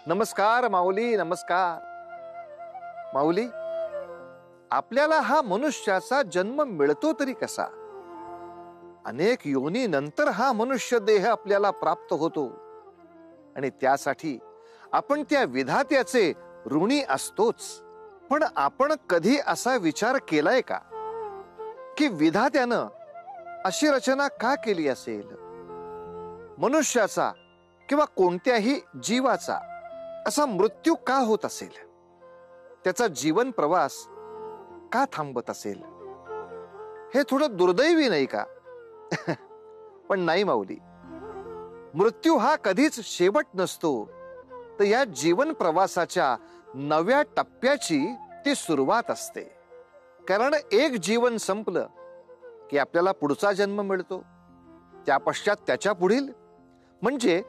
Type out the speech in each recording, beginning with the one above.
नमस्कार माऊली, नमस्कार. माऊली, आपल्याला हा मनुष्याचा जन्म मिळतो तरी कसा? अनेक योनी नंतर हा मनुष्य देह आपल्याला प्राप्त होतो आणि त्यासाठी आपण त्या विधात्याचे ऋणी असतोच. पण आपण कधी असा विचार केलाय का की विधात्यानं अशी रचना का केली असेल? मनुष्याचा किंवा कोणत्याही जीवाचा असा मृत्यू का होत असेल? त्याचा जीवन प्रवास का थांबत असेल? हे थोडं दुर्दैवी नाही का? पण नाही माऊली, मृत्यू हा कधीच शेवट नसतो, तर या जीवन प्रवासाच्या नव्या टप्प्याची ती सुरुवात असते. कारण एक जीवन संपलं की आपल्याला पुढचा जन्म मिळतो, त्या पश्चात त्याच्या पुढील, म्हणजे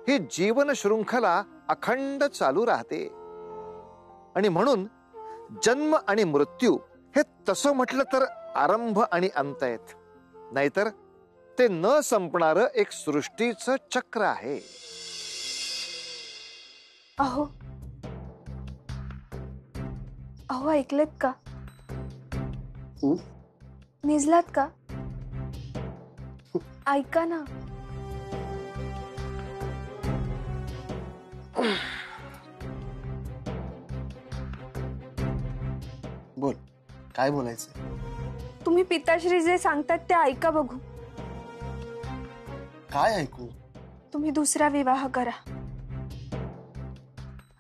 ही जीवन शृंखला अखंड चालू राहते. आणि म्हणून जन्म आणि मृत्यू हे तसं म्हटलं तर आरंभ आणि अंत आहेत, नाहीतर ते न संपणारं एक सृष्टीचं चक्र आहे. अहो अहो ऐकलेत का? निजलात का? ऐका ना. बोल, काय बोलायचं? तुम्ही पिताश्री जे सांगतात ते ऐका बघू. काय ऐकू? तुम्ही दुसरा विवाह करा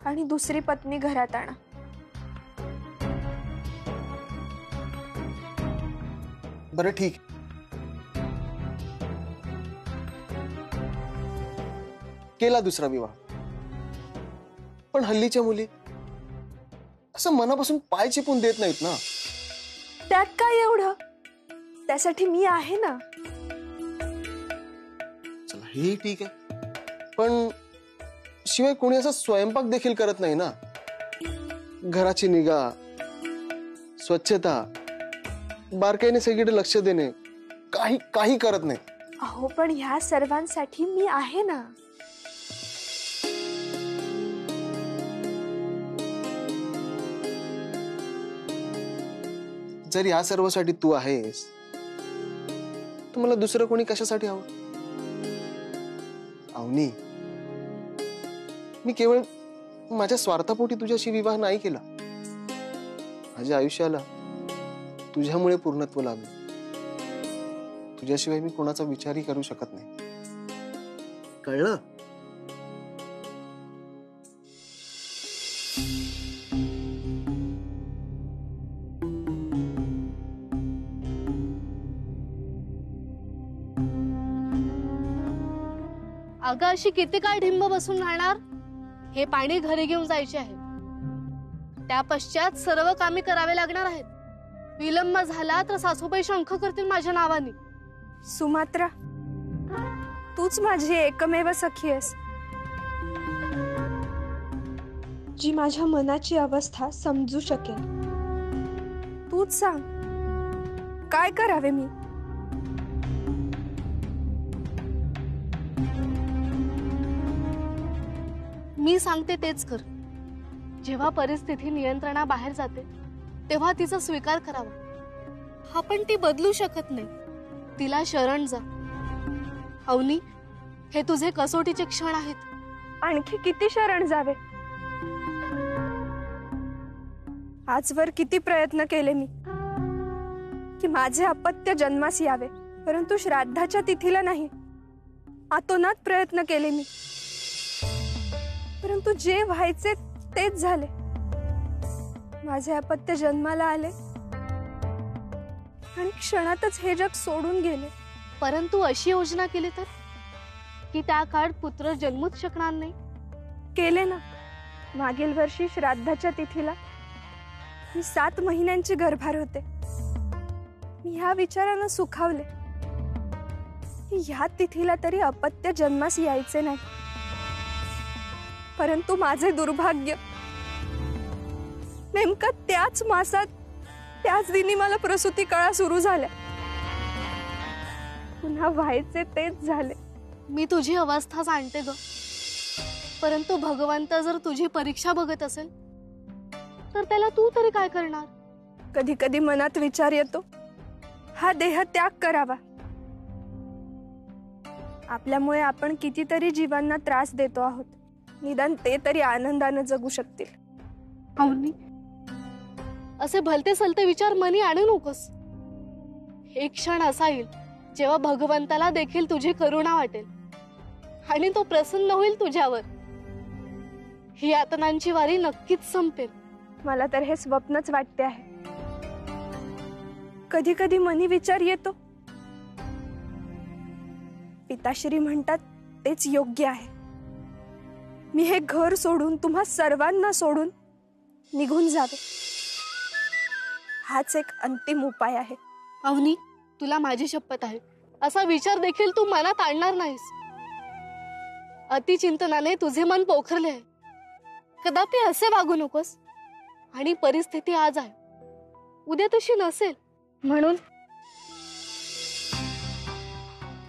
आणि दुसरी पत्नी घरात आणा. बरं ठीक, केला दुसरा विवाह. पण हल्लीच्या मुली असं मनापासून पाय चिपून देत नाहीत ना. त्यात काय एवढं? त्यासाठी मी आहे ना. चला हे ठीक आहे, पण शिवाय कोणी असा स्वयंपाक देखील करत नाही ना. घराची निगा, स्वच्छता, बारकाईने सगळीकडे लक्ष देणे, काही काही करत नाही. अहो पण ह्या सर्वांसाठी मी आहे ना. जर या सर्वासाठी तू आहेस, तर मला दुसरं कोणी कशासाठी हवं? अवनी, मी केवळ माझ्या स्वार्थापोटी तुझ्याशी विवाह नाही केला. माझ्या आयुष्याला तुझ्यामुळे पूर्णत्व लाभले. तुझ्याशिवाय मी कोणाचा विचारही करू शकत नाही. कळलं? अगं अशी किती काळ ढिंब बसून राहणार? हे पाणी घरी घेऊन जायचे आहे. त्या पश्चात सर्व कामे करावे लागणार आहेत. विलंब झाला तर सासूबाई शंख करतील माझ्या नावाने. सुमात्रा, तूच माझी एकमेव सखी आहेस, जी माझ्या मनाची अवस्था समजू शकेल. तूच सांग, काय करावे मी? मी सांगते तेच कर. जेव्हा परिस्थिती नियंत्रणाबाहेर जाते तेव्हा तिचा स्वीकार करावा. हा पण ती बदलू शकत नाही. तिला शरण जा. अवनी, हे तुझे कसोटीचे क्षण आहेत. आणखी किती शरण जावे? आजवर किती प्रयत्न केले मी की माझे अपत्य जन्मास यावे, परंतु श्राद्धाच्या तिथीला नाही. आतोनात प्रयत्न केले मी, परंतु जे व्हायचे तेच झाले. माझे अपत्य जन्माला आले आणि क्षणातच हे जग सोडून गेले. परंतु अशी योजना केली तर की त्या काळात पुत्र जन्मूच शकणार नाही. केले ना. मागील वर्षी श्राद्धाच्या तिथीला मी 7 महिन्यांची गर्भार होते. मी ह्या विचारानं सुखावले की ह्या तिथीला तरी अपत्य जन्मास यायचे नाही. परंतु माझे दुर्भाग्य, नेमका त्याच मासात त्याच दिनी मला प्रसूती कळा सुरू झाल्या. पुन्हा व्हायचे तेच झाले. मी तुझी अवस्था जाणते ग. परंतु भगवंत जर तुझी परीक्षा बघत असेल तर त्याला तू तरी काय करणार? कधी कधी मनात विचार येतो, हा देह त्याग करावा. आपल्यामुळे आपण कितीतरी जीवांना त्रास देतो आहोत. निदान ते तरी आनंदाने जगू शकतील. अवनी, असे भलते सलते विचार मनी आणू नकोस. एक क्षण असा येईल जेव्हा भगवंताला देखील तुझी करुणा वाटेल आणि तो प्रसन्न होईल तुझ्यावर. ही यातनांची वारी नक्कीच संपेल. मला तर हे स्वप्नच वाटते आहे. कधी कधी मनी विचार येतो, पिताश्री म्हणतात तेच योग्य आहे. मी हे घर सोडून, तुम्हा सर्वांना सोडून निघून जावे, हाच एक अंतिम उपाय आहे. अवनी, तुला माझी शपथ आहे, असा विचार देखील तू मनात आणणार नाहीस. अतिचिंतनाने तुझे मन पोखरले आहे. कदापि असे वागू नकोस. आणि परिस्थिती आज आहे, उद्या तशी नसेल. म्हणून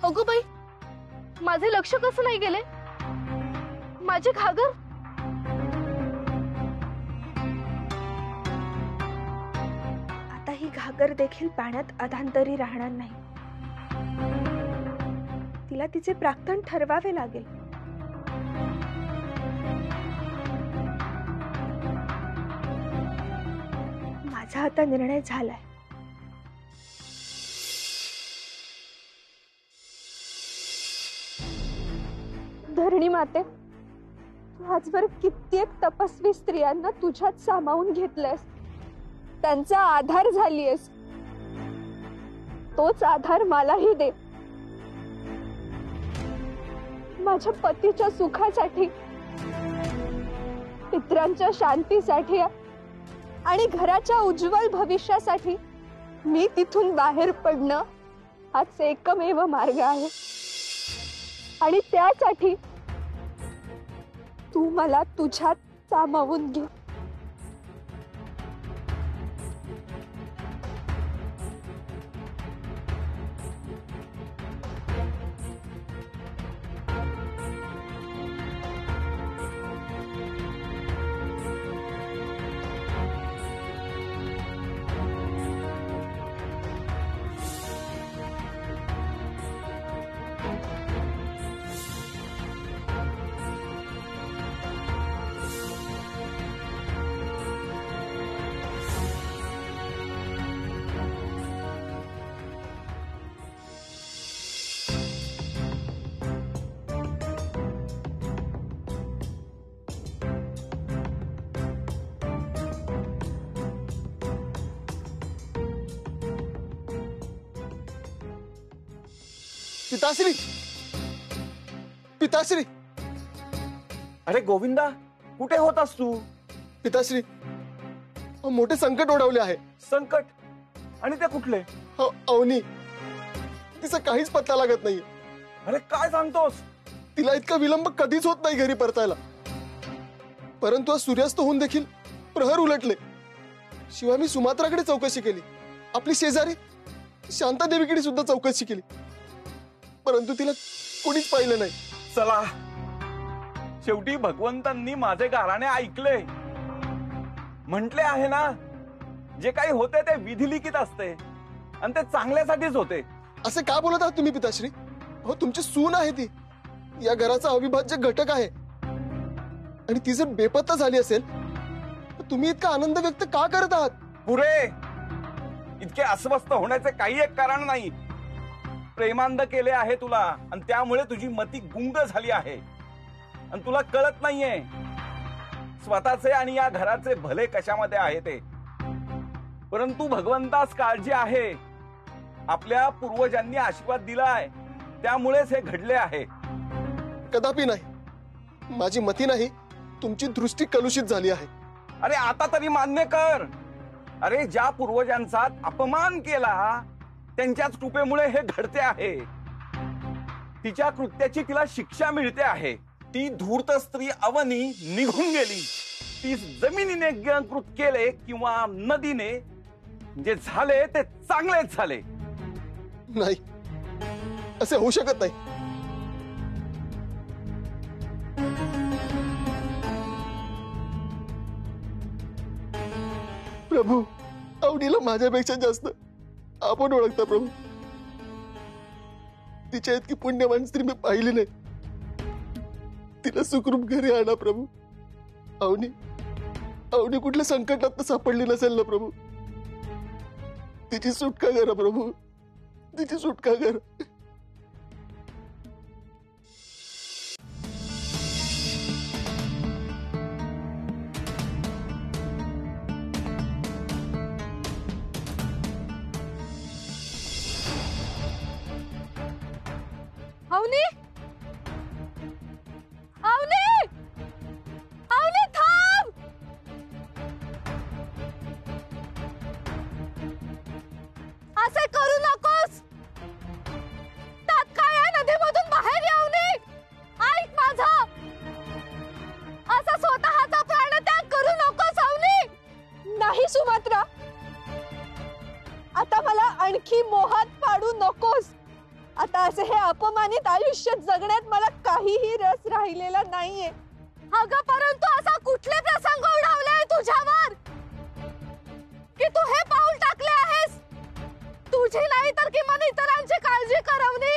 अगो बाई, माझे लक्ष कसं नाही गेले? माझे घागर. आता ही घागर देखील पाण्यात अधांतरी राहणार नाही. तिला तिचे प्राक्तन ठरवावे लागेल. माझा आता निर्णय झालाय. धरणी माते, तू आजवर कित्येक तपस्वी स्त्रियांना तुझ्यात सामावून घेतलंयस, त्यांचा आधार झालीयस. तोच आधार मलाही दे. माझ्या पतीच्या सुखासाठी, पितरांच्या शांतीसाठी आणि घराच्या उज्ज्वल भविष्यासाठी मी तिथून बाहेर पडणं हाच एकमेव मार्ग आहे. आणि त्यासाठी तू मला तुझ्यात सामावून घे. पिताश्री, पिताश्री. अरे गोविंदा, कुठे होतास तू? पिताश्री, मोठे संकट ओढवले आहे. संकट? आणि ते कुठले? अवनी, तिचा काहीच पत्ता लागत नाही. अरे काय सांगतोस? तिला इतका विलंब कधीच होत नाही घरी परतायला. परंतु आज सूर्यास्त होऊन देखील प्रहर उलटले. शिवाय मी सुमात्राकडे चौकशी केली, आपली शेजारी शांतादेवीकडे सुद्धा चौकशी केली, परंतु तिला कोणीच पाहिलं नाही. चला, शेवटी भगवंतांनी माझे गाराणे ऐकले. म्हटले आहे ना, जे काही होते ते विधिलिखित असते आणि ते चांगल्यासाठीच होते. असे का बोलत आहात तुम्ही पिताश्री? हो, तुमची सून आहे ती, या घराचा अविभाज्य घटक आहे. आणि ती जर बेपत्ता झाली असेल तर तुम्ही इतका आनंद व्यक्त का करत आहात? पुरे, इतके अस्वस्थ होण्याचे काही एक कारण नाही. प्रेमांध केले आहे तुला आणि त्यामुळे तुझी मती गुंग झाली आहे आणि तुला कळत नाहीये स्वतःचे आणि या घराचे भले कशामध्ये आहे ते. परंतु भगवंतास काळजी आहे. आपल्या पूर्वजांनी आशीर्वाद दिलाय, त्यामुळेच हे घडले आहे. कदापि नाही, माझी मती नाही, तुमची दृष्टी कलुषित झाली आहे. अरे आता तरी मान्य कर. अरे ज्या पूर्वजांचा अपमान केला त्यांच्याच कृपेमुळे हे घडते आहे. तिच्या कृत्याची तिला शिक्षा मिळते आहे. ती धूर्त स्त्री अवनी निघून गेली. ती जमिनीने कृत केले किंवा नदीने, जे झाले ते चांगलेच झाले. नाही, असे होऊ शकत नाही. प्रभू, अवनीला माझ्यापेक्षा जास्त आपण ओळखता प्रभू. तिच्या इतकी पुण्यवान स्त्री मी पाहिली नाही. तिला सुखरूप घरी आणा प्रभू. अवनी कुठल्या संकटात सापडली नसेल ना प्रभू. तिची सुटका करा प्रभू, तिची सुटका करा. अवनी, अवनी, अवनी थांब. असे करू नकोस. तात्काळ या नदीमधून बाहेर ये अवनी. ऐक माझा. असा स्वतःचा प्राणत्याग करू नकोस अवनी. नाही सुमात्रा, आता मला आणखी मोहात पाडू नकोस. आता असे हे अपमानित आयुष्य जगण्यात मला काहीही रस राहिलेला नाहीये. अगं परंतु असा कुठले प्रसंग ओढावलाय तुझ्यावर की तू हे पाऊल टाकले आहेस? तुझी नाही तर किमान इतरांची काळजी करवणी.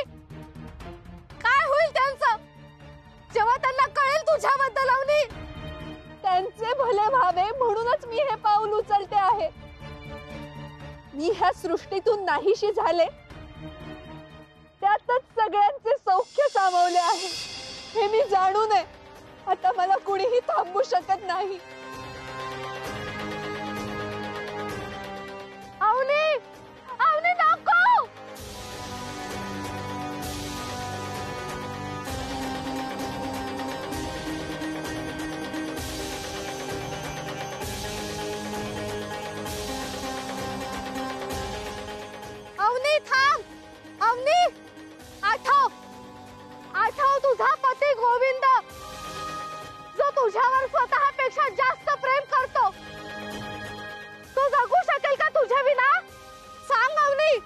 काय होईल त्यांचं जेव्हा त्यांना कळेल तुझ्याबद्दल अवनी? त्यांचे भले व्हावे म्हणूनच मी हे पाऊल उचलते आहे. मी ह्या सृष्टीतून नाहीशी झाले, त्यातच सगळ्यांचे सौख्य सामावले आहे हे मी जाणू नये. आता मला कुणीही थांबवू शकत नाही. अवनी, अवनी नको. अवनी थांब. अवनी, आठव, आठव तुझा पती गोविंद, जो तुझ्यावर स्वतःपेक्षा जास्त प्रेम करतो. तो जगू शकेल का तुझ्या विना? सांग अवनी,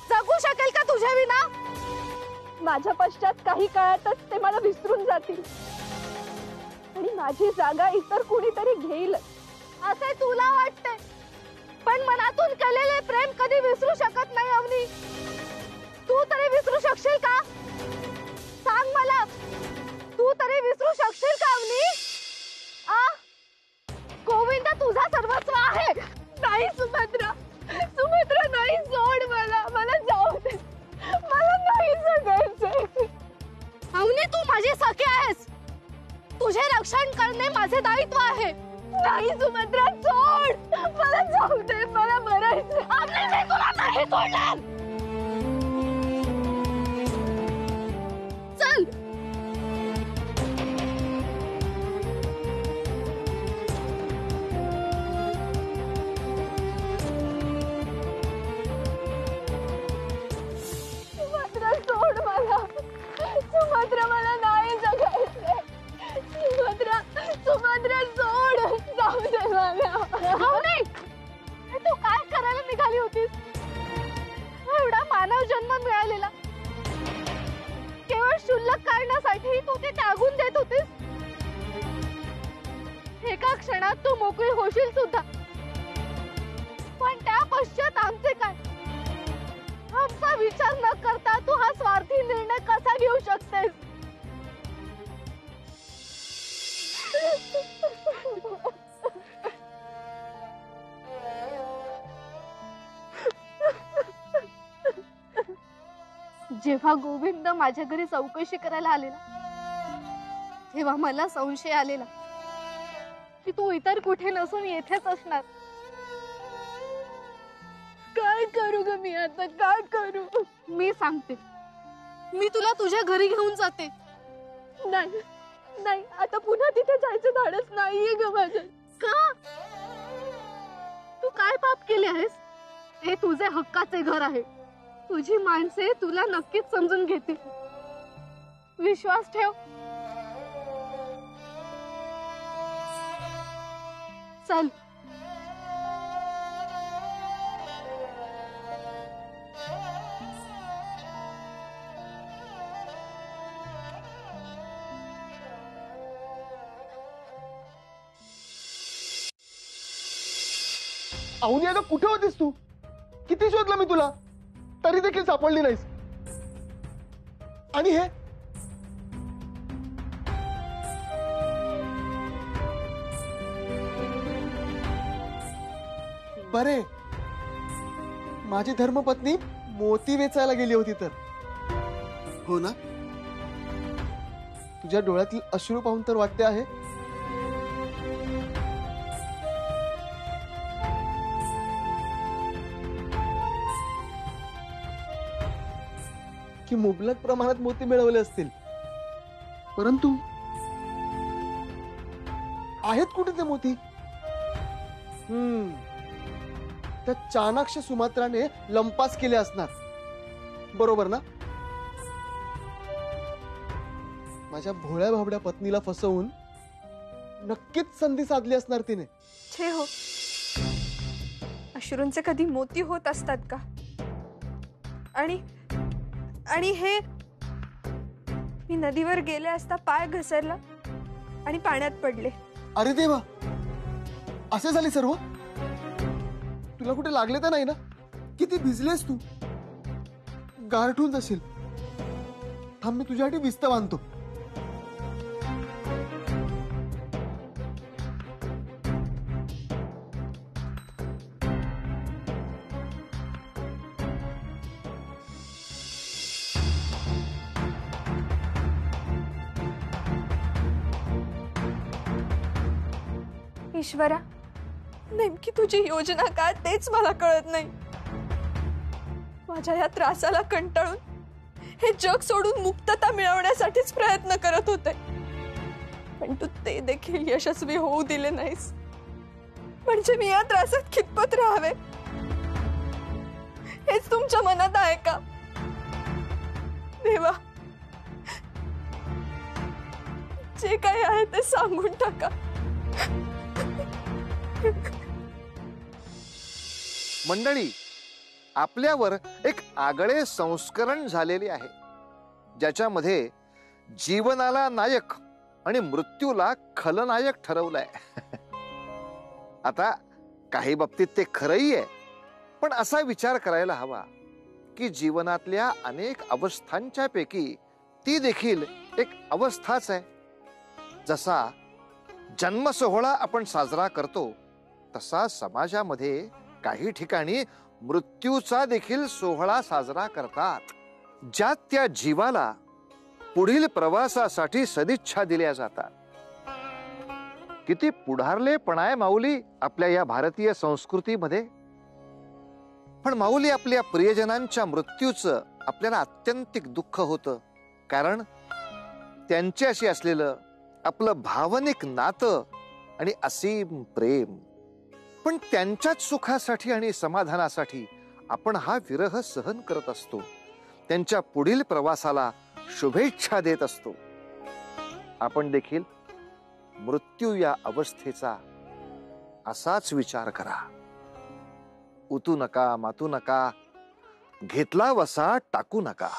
जगू शकेल का तुझ्या विना? माझ्या पश्चात काही काळातच ते मला विसरून जातील आणि माझी जागा इतर कुणीतरी घेईल असे तुला वाटते, पण मनातून केलेले प्रेम कधी विसरू शकत नाही अवनी. तू तरी विसरू शकशील का? सांग मला, तू तरी विसरू शकशील का अवनी? गोविंद तुझा सर्वस्व आहे. नाही सुभद्रा, सुभद्रा नाही, सोड मला. मला जाऊ दे, मला नाही जगायचंय. अवनी तू माझी सखी आहेस. तुझे रक्षण करणे माझे दायित्व आहे. नाही सुभद्रा, सोड मला, जाऊ दे, मला मरायचंय. अवनी मी तुला नाही सोडणार. चल. सुभद्रा सोड मला. सुभद्रा मला नाही जगायचंय. सुभद्रा, सुभद्रा सोड, जाऊ दे मला. अवनी, तू काय करायला निघाली होतीस? एवढा मानव जन्म मिळालेला केवळ क्षुल्लक कारणासाठी तू ते त्यागून देत होतीस. एका क्षणात तू मोकळी होशील सुद्धा, पण त्या पश्चात आमचे काय? आमचा विचार न करता तू हा स्वार्थी निर्णय कसा घेऊ शकतेस? जेव्हा गोविंद माझ्या घरी चौकशी करायला आलेला, तेव्हा मला संशय आलेला की तू इतर कुठे नसून येथेच असणार. काय करू ग मी आता, काय करू? मी सांगते, मी तुला तुझ्या घरी घेऊन जाते. नाही नाही, आता पुन्हा तिथे जायचं धाडस नाहीये ग माझं. का? तू काय पाप केले आहेस? हे तुझे हक्काचे घर आहे. तुझी माणसे तुला नक्कीच समजून घेतील. विश्वास ठेव. चल. अवनी अगं कुठे होतीस तू? किती शोधलं मी तुला, तरी देखील सापडली नाहीस. आणि हे बरे, माझी धर्मपत्नी मोती वेचायला गेली होती तर. हो ना? तुझ्या डोळ्यातील अश्रू पाहून तर वाटते आहे की मुबलक प्रमाणात मोती मिळवले असतील. परंतु आहेत कुठे ते मोती? त्या चाणाक्ष सुमात्राने लंपास केले असणार, बरोबर ना? माझ्या भोळ्या भाबड्या पत्नीला फसवून नक्कीच संधी साधली असणार तिने. छे हो, अश्रूंचे कधी मोती होत असतात का? आणि हे मी नदीवर गेले असता पाय घसरला आणि पाण्यात पडले. अरे देवा, असे झाले सर्व? तुला कुठे लागले तर नाही ना? किती भिजलेस तू, गारठून जाशील. थांब, मी तुझ्यासाठी विस्त बांधतो. ईश्वरा, नेमकी तुझी योजना काय तेच मला कळत नाही. माझ्या या त्रासाला कंटाळून हे जग सोडून मुक्तता मिळवण्यासाठीच प्रयत्न करत होते, पण तू ते देखील यशस्वी होऊ दिले नाहीस. म्हणजे मी या त्रासात कितपत राहावे हेच तुमच्या मनात आहे का देवा? जे काही आहे ते सांगून टाका. मंडळी, आपल्यावर एक आगळे संस्करण झालेले आहे, ज्याच्यामध्ये जीवनाला नायक आणि मृत्यूला खलनायक ठरवलंय. आता काही बाबतीत ते खरंही आहे, पण असा विचार करायला हवा की जीवनातल्या अनेक अवस्थांच्या पैकी ती देखील एक अवस्थाच आहे. जसा जन्म सोहळा आपण साजरा करतो, तसा समाजामध्ये काही ठिकाणी मृत्यूचा देखील सोहळा साजरा करतात, ज्यात त्या जीवाला पुढील प्रवासासाठी सदिच्छा दिल्या जातात. किती पुढारलेपणा आहे माऊली आपल्या या भारतीय संस्कृतीमध्ये. पण माऊली, आपल्या प्रियजनांच्या मृत्यूचं आपल्याला अत्यंतिक दुःख होतं, कारण त्यांच्याशी असलेलं आपलं भावनिक नातं आणि असीम प्रेम. पण त्यांच्याच सुखासाठी आणि समाधानासाठी आपण हा विरह सहन करत असतो, त्यांच्या पुढील प्रवासाला शुभेच्छा देत असतो. आपण देखील मृत्यू या अवस्थेचा असाच विचार करा. उतू नका, मातू नका, घेतला वसा टाकू नका.